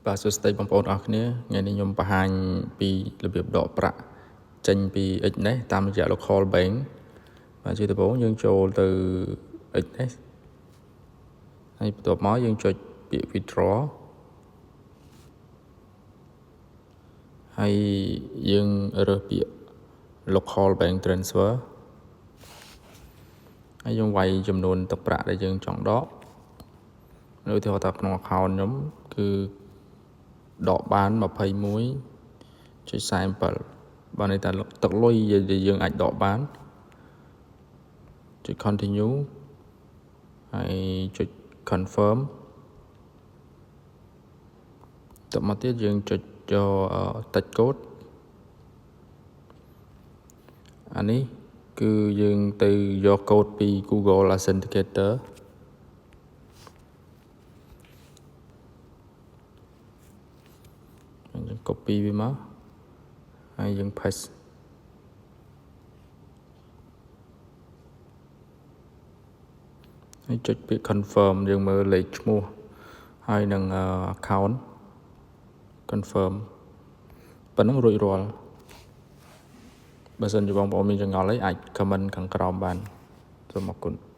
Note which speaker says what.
Speaker 1: បាទសួស្តីបងប្អូនអរគ្នាថ្ងៃនេះខ្ញុំបង្ហាញពីរបៀបដកប្រាក់ចេញពី Xnet តាមរយៈ local bank បាទជាដំបូងយើងចូលទៅ Xnet ហើយបន្ទាប់មកយើងចុចពាក្យ withdraw ហើយយើងរើសពាក្យ local bank transfer ហើយយើងវាយចំនួនទឹកប្រាក់ដែលយើងចង់ដកនៅឧទាហរណ៍ថាក្នុង account ខ្ញុំគឺដកបាន 21.47 បានន័យថាទឹកលុយដែលយើងអាចដកបានចុច continue ហើយចុច confirm តមកទៀតយើងចុចយកតិចកូដអានេះគឺយើងទៅយកកូដពី Google Authenticator យើង copy វាមកហើយយើង paste ហើយចុចពាក្យ confirm យើងមើលលេខឈ្មោះហើយនឹង account confirm ប៉ុណ្ណឹងរួចរាល់បើសិនជាបងប្អូនមានចម្ងល់អីអាច comment ខាងក្រោមបានសូមអរគុណ